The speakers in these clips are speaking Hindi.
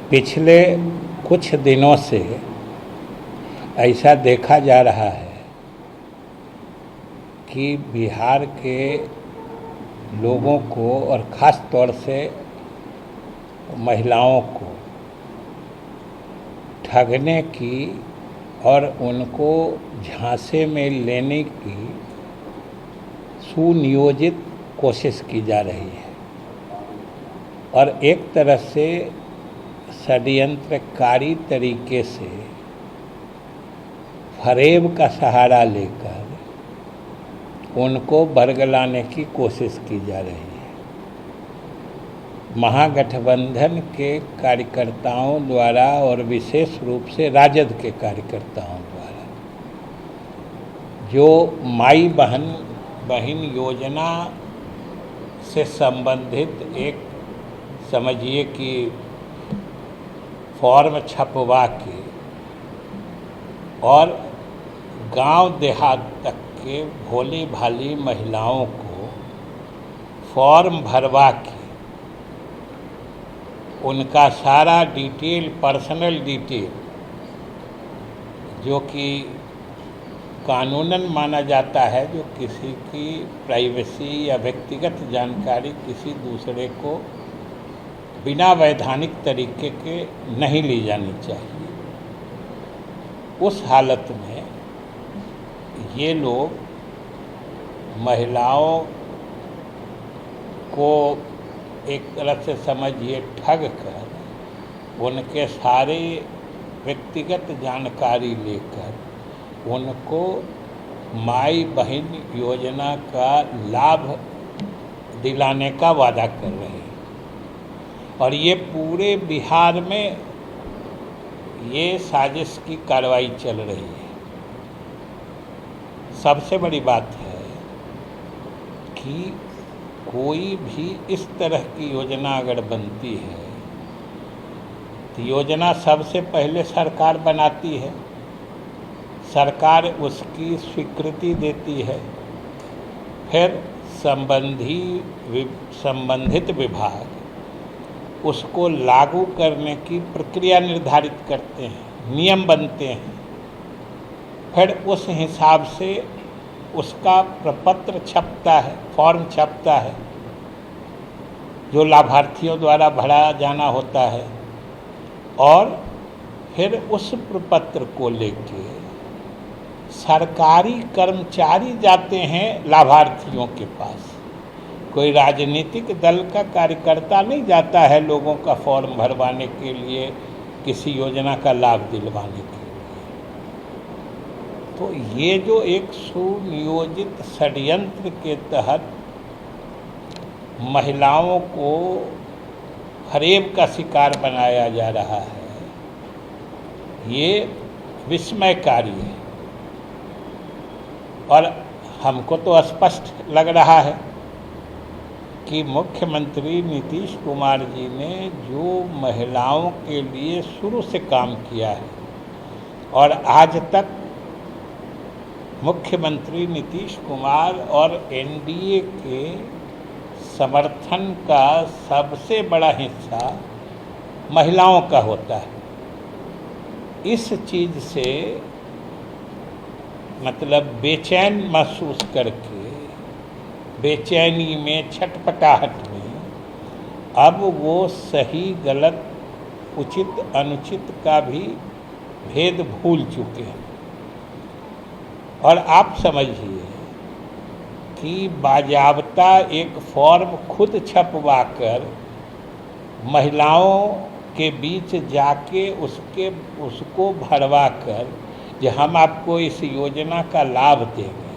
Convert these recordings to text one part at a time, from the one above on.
पिछले कुछ दिनों से ऐसा देखा जा रहा है कि बिहार के लोगों को और ख़ास तौर से महिलाओं को ठगने की और उनको झांसे में लेने की सुनियोजित कोशिश की जा रही है और एक तरह से षड्यंत्रकारी तरीके से फरेब का सहारा लेकर उनको बरगलाने की कोशिश की जा रही है। महागठबंधन के कार्यकर्ताओं द्वारा और विशेष रूप से राजद के कार्यकर्ताओं द्वारा जो माई बहन योजना से संबंधित एक समझिए कि फॉर्म छपवा के और गांव देहात तक के भोली भाली महिलाओं को फॉर्म भरवा के उनका सारा डिटेल, पर्सनल डिटेल जो कि कानूनन माना जाता है, जो किसी की प्राइवेसी या व्यक्तिगत जानकारी किसी दूसरे को बिना वैधानिक तरीके के नहीं ली जानी चाहिए, उस हालत में ये लोग महिलाओं को एक तरह से समझिए ठग कर उनके सारे व्यक्तिगत जानकारी लेकर उनको माई बहन योजना का लाभ दिलाने का वादा कर रहे हैं। और ये पूरे बिहार में ये साजिश की कार्रवाई चल रही है। सबसे बड़ी बात है कि कोई भी इस तरह की योजना अगर बनती है तो योजना सबसे पहले सरकार बनाती है, सरकार उसकी स्वीकृति देती है, फिर संबंधित विभाग उसको लागू करने की प्रक्रिया निर्धारित करते हैं, नियम बनते हैं, फिर उस हिसाब से उसका प्रपत्र छपता है, फॉर्म छपता है जो लाभार्थियों द्वारा भरा जाना होता है और फिर उस प्रपत्र को लेके सरकारी कर्मचारी जाते हैं लाभार्थियों के पास। कोई राजनीतिक दल का कार्यकर्ता नहीं जाता है लोगों का फॉर्म भरवाने के लिए, किसी योजना का लाभ दिलवाने के लिए। तो ये जो एक सुनियोजित षड्यंत्र के तहत महिलाओं को फरेब का शिकार बनाया जा रहा है, ये विस्मयकारी है। और हमको तो स्पष्ट लग रहा है कि मुख्यमंत्री नीतीश कुमार जी ने जो महिलाओं के लिए शुरू से काम किया है और आज तक मुख्यमंत्री नीतीश कुमार और एनडीए के समर्थन का सबसे बड़ा हिस्सा महिलाओं का होता है। इस चीज़ से मतलब बेचैन महसूस करके, बेचैनी में, छटपटाहट में अब वो सही गलत, उचित अनुचित का भी भेद भूल चुके हैं। और आप समझिए कि बाजाबता एक फॉर्म खुद छपवा कर महिलाओं के बीच जाके उसको भरवा कर कि हम आपको इस योजना का लाभ देंगे,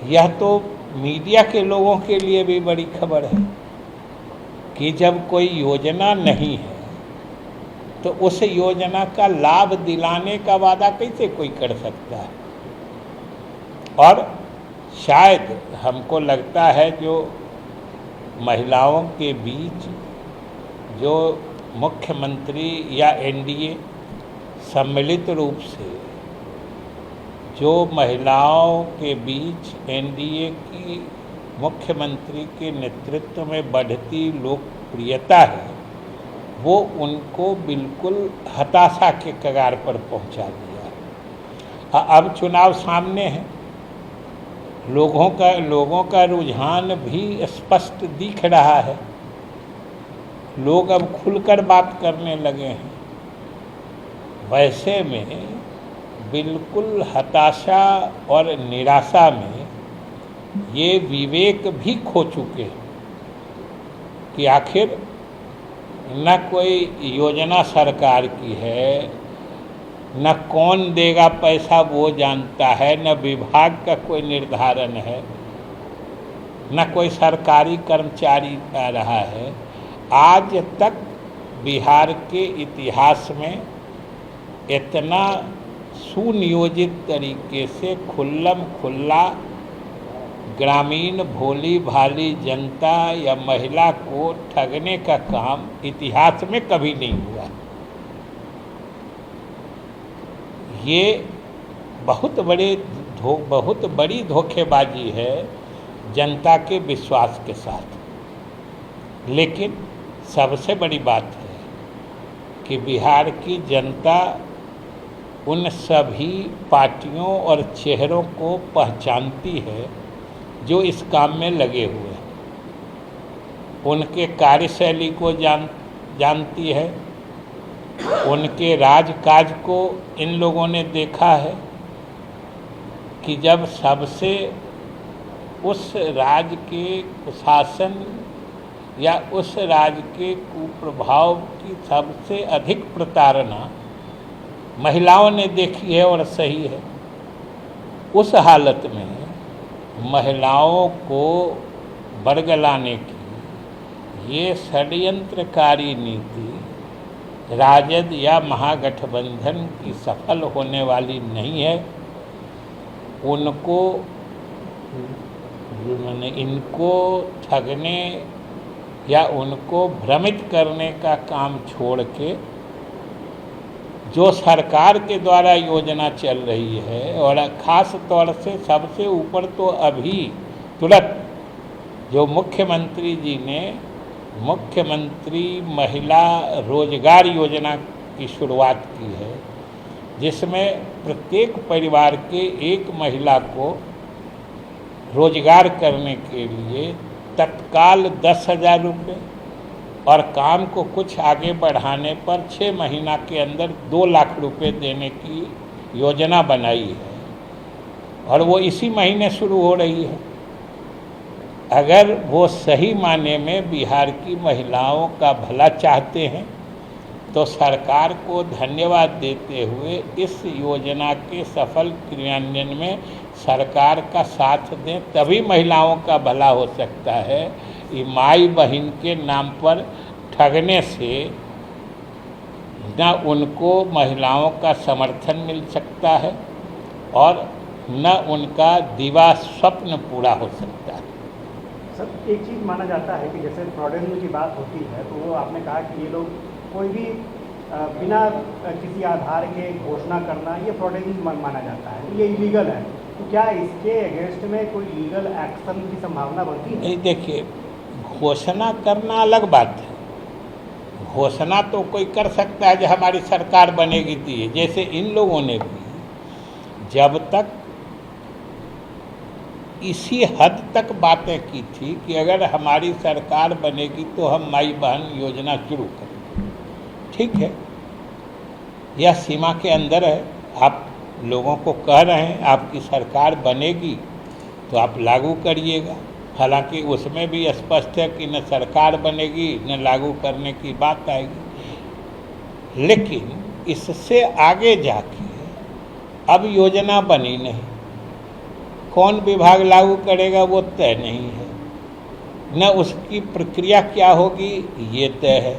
यह तो मीडिया के लोगों के लिए भी बड़ी खबर है कि जब कोई योजना नहीं है तो उस योजना का लाभ दिलाने का वादा कैसे कोई कर सकता है। और शायद हमको लगता है जो महिलाओं के बीच जो मुख्यमंत्री या एनडीए सम्मिलित रूप से जो महिलाओं के बीच एनडीए की मुख्यमंत्री के नेतृत्व में बढ़ती लोकप्रियता है, वो उनको बिल्कुल हताशा के कगार पर पहुंचा दिया। अब चुनाव सामने है, लोगों का रुझान भी स्पष्ट दिख रहा है, लोग अब खुलकर बात करने लगे हैं। वैसे में बिल्कुल हताशा और निराशा में ये विवेक भी खो चुके हैं कि आखिर न कोई योजना सरकार की है, न कौन देगा पैसा वो जानता है, न विभाग का कोई निर्धारण है, न कोई सरकारी कर्मचारी आ रहा है। आज तक बिहार के इतिहास में इतना सुनियोजित तरीके से खुल्लम खुल्ला ग्रामीण भोली भाली जनता या महिला को ठगने का काम इतिहास में कभी नहीं हुआ। ये बहुत बड़ी धोखेबाजी है जनता के विश्वास के साथ। लेकिन सबसे बड़ी बात है कि बिहार की जनता उन सभी पार्टियों और चेहरों को पहचानती है जो इस काम में लगे हुए हैं, उनके कार्यशैली को जानती है, उनके राजकाज को इन लोगों ने देखा है कि जब सबसे उस राज्य के कुशासन या उस राज्य के कुप्रभाव की सबसे अधिक प्रताड़ना महिलाओं ने देखी है और सही है। उस हालत में महिलाओं को बरगलाने की ये षड्यंत्रकारी नीति राजद या महागठबंधन की सफल होने वाली नहीं है। इनको ठगने या उनको भ्रमित करने का काम छोड़ के जो सरकार के द्वारा योजना चल रही है, और ख़ास तौर से सबसे ऊपर तो अभी तुरंत जो मुख्यमंत्री जी ने मुख्यमंत्री महिला रोजगार योजना की शुरुआत की है, जिसमें प्रत्येक परिवार के एक महिला को रोजगार करने के लिए तत्काल 10,000 रुपये और काम को कुछ आगे बढ़ाने पर 6 महीना के अंदर 2 लाख रुपए देने की योजना बनाई है, और वो इसी महीने शुरू हो रही है। अगर वो सही माने में बिहार की महिलाओं का भला चाहते हैं तो सरकार को धन्यवाद देते हुए इस योजना के सफल क्रियान्वयन में सरकार का साथ दें, तभी महिलाओं का भला हो सकता है। ये माई बहन के नाम पर ठगने से न उनको महिलाओं का समर्थन मिल सकता है और न उनका दिवा स्वप्न पूरा हो सकता है। सर, एक चीज़ माना जाता है कि जैसे फ्रॉडेजम की बात होती है तो वो आपने कहा कि ये लोग कोई भी बिना किसी आधार के घोषणा करना ये फ्रॉडेजम माना जाता है, ये इलीगल है। तो क्या इसके अगेंस्ट में कोई लीगल एक्शन की संभावना बनती है? नहीं, देखिए, घोषणा करना अलग बात है। घोषणा तो कोई कर सकता है जो हमारी सरकार बनेगी थी, जैसे इन लोगों ने भी जब तक इसी हद तक बातें की थी कि अगर हमारी सरकार बनेगी तो हम माई बहन योजना शुरू करें। ठीक है, यह सीमा के अंदर है। आप लोगों को कह रहे हैं आपकी सरकार बनेगी तो आप लागू करिएगा। हालांकि उसमें भी स्पष्ट है कि न सरकार बनेगी न लागू करने की बात आएगी। लेकिन इससे आगे जाके अब योजना बनी नहीं, कौन विभाग लागू करेगा वो तय नहीं है, न उसकी प्रक्रिया क्या होगी ये तय है।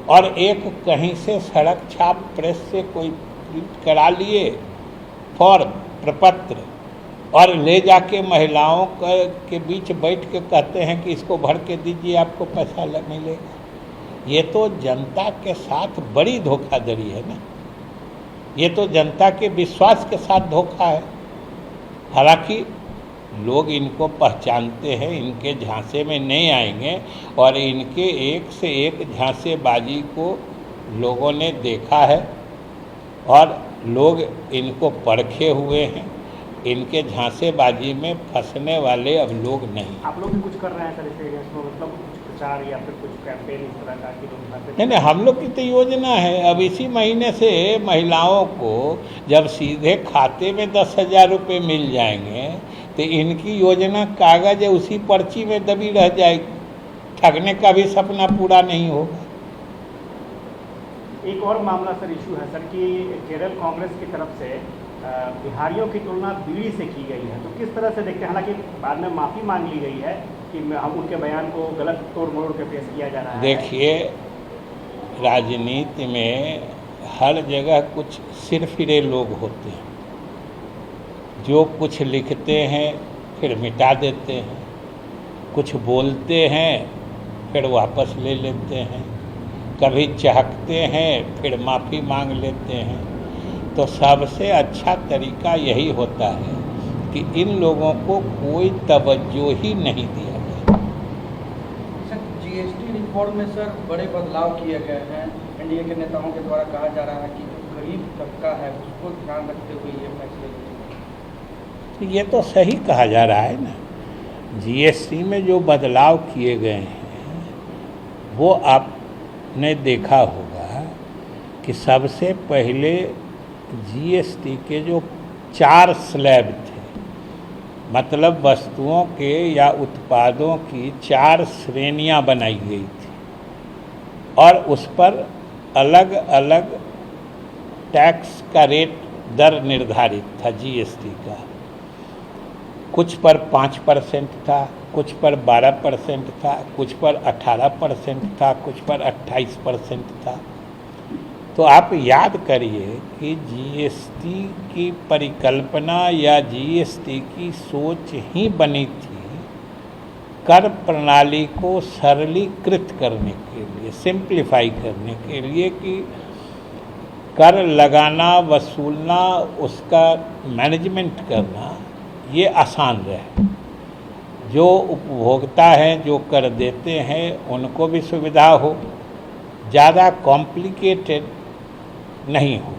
और एक कहीं से सड़क छाप प्रेस से कोई प्रिंट करा लिए फॉर्म प्रपत्र और ले जाके महिलाओं के बीच बैठ के कहते हैं कि इसको भर के दीजिए आपको पैसा मिलेगा। ये तो जनता के साथ बड़ी धोखाधड़ी है ना, ये तो जनता के विश्वास के साथ धोखा है। हालांकि लोग इनको पहचानते हैं, इनके झांसे में नहीं आएंगे। और इनके एक से एक झांसेबाजी को लोगों ने देखा है और लोग इनको परखे हुए हैं। इनके झांसेबाजी में फंसने वाले अब लोग नहीं। आप लोग भी कुछ कर रहे हैं सर इसके अगेंस्ट में, मतलब कुछ प्रचार या फिर कुछ कैंपेन इस तरह का कि लोग घर पे? नहीं, हम लोग की तो योजना है, अब इसी महीने से महिलाओं को जब सीधे खाते में 10,000 रुपये मिल जाएंगे तो इनकी योजना कागज है उसी पर्ची में दबी रह जाएगी, ठगने का भी सपना पूरा नहीं होगा। एक और मामला सर इशू है सर कि केरल कांग्रेस की तरफ से बिहारियों की तुलना बीड़ी से की गई है, तो किस तरह से देखते हैं? हालांकि बाद में माफ़ी मांग ली गई है कि हम उनके बयान को गलत तोड़ मोड़ के पेश किया जा रहा है। देखिए, राजनीति में हर जगह कुछ सिरफिरे लोग होते हैं जो कुछ लिखते हैं फिर मिटा देते हैं, कुछ बोलते हैं फिर वापस ले लेते हैं, कभी चाहते हैं फिर माफ़ी मांग लेते हैं। तो सबसे अच्छा तरीका यही होता है कि इन लोगों को कोई तवज्जो ही नहीं दिया गया। सर, जीएसटी रिफॉर्म में सर बड़े बदलाव किए गए हैं। एनडीए के नेताओं के द्वारा कहा जा रहा है कि जो गरीब तबका है उसको ध्यान रखते हुए ये फैसले। ये तो सही कहा जा रहा है ना। जीएसटी में जो बदलाव किए गए हैं वो आपने देखा होगा कि सबसे पहले जीएसटी के जो 4 स्लैब थे, मतलब वस्तुओं के या उत्पादों की 4 श्रेणियां बनाई गई थी और उस पर अलग अलग टैक्स का रेट दर निर्धारित था जीएसटी का। कुछ पर 5% था, कुछ पर 12% था, कुछ पर 18% था, कुछ पर 28% था। तो आप याद करिए कि जीएसटी की परिकल्पना या जीएसटी की सोच ही बनी थी कर प्रणाली को सरलीकृत करने के लिए, सिंप्लीफाई करने के लिए कि कर लगाना, वसूलना, उसका मैनेजमेंट करना ये आसान रहे। जो उपभोक्ता हैं, जो कर देते हैं, उनको भी सुविधा हो, ज़्यादा कॉम्प्लिकेटेड नहीं हो।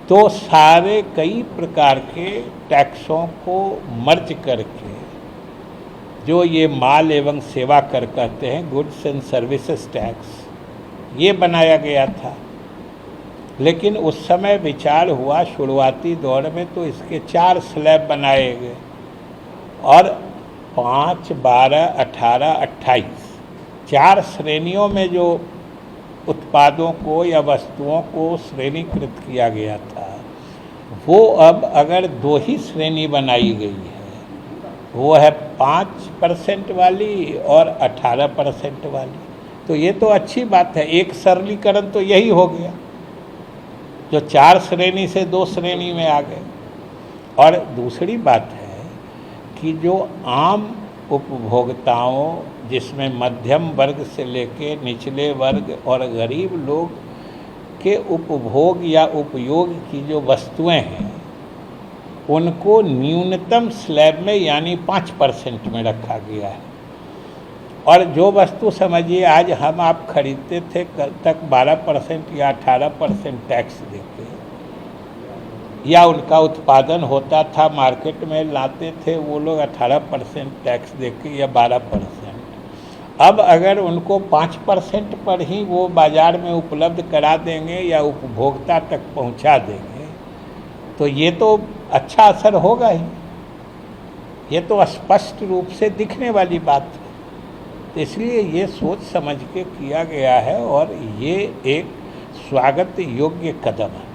तो सारे कई प्रकार के टैक्सों को मर्ज करके जो ये माल एवं सेवा कर कहते हैं, गुड्स एंड सर्विसेज टैक्स, ये बनाया गया था। लेकिन उस समय विचार हुआ शुरुआती दौर में तो इसके 4 स्लैब बनाए गए और 5, 12, 18, 28 4 श्रेणियों में जो उत्पादों को या वस्तुओं को श्रेणीकृत किया गया था, वो अब अगर 2 ही श्रेणी बनाई गई है, वो है 5% वाली और 18% वाली। तो ये तो अच्छी बात है, एक सरलीकरण तो यही हो गया, जो 4 श्रेणी से 2 श्रेणी में आ गए। और दूसरी बात है कि जो आम उपभोक्ताओं, जिसमें मध्यम वर्ग से लेके निचले वर्ग और गरीब लोग के उपभोग या उपयोग की जो वस्तुएं हैं, उनको न्यूनतम स्लैब में यानी 5% में रखा गया है। और जो वस्तु समझिए आज हम आप खरीदते थे कल तक 12% या 18% टैक्स देके, या उनका उत्पादन होता था, मार्केट में लाते थे वो लोग 18% टैक्स देके या 12%। अब अगर उनको 5% पर ही वो बाज़ार में उपलब्ध करा देंगे या उपभोक्ता तक पहुंचा देंगे, तो ये तो अच्छा असर होगा ही। ये तो स्पष्ट रूप से दिखने वाली बात है। तो इसलिए ये सोच समझ के किया गया है और ये एक स्वागत योग्य कदम है।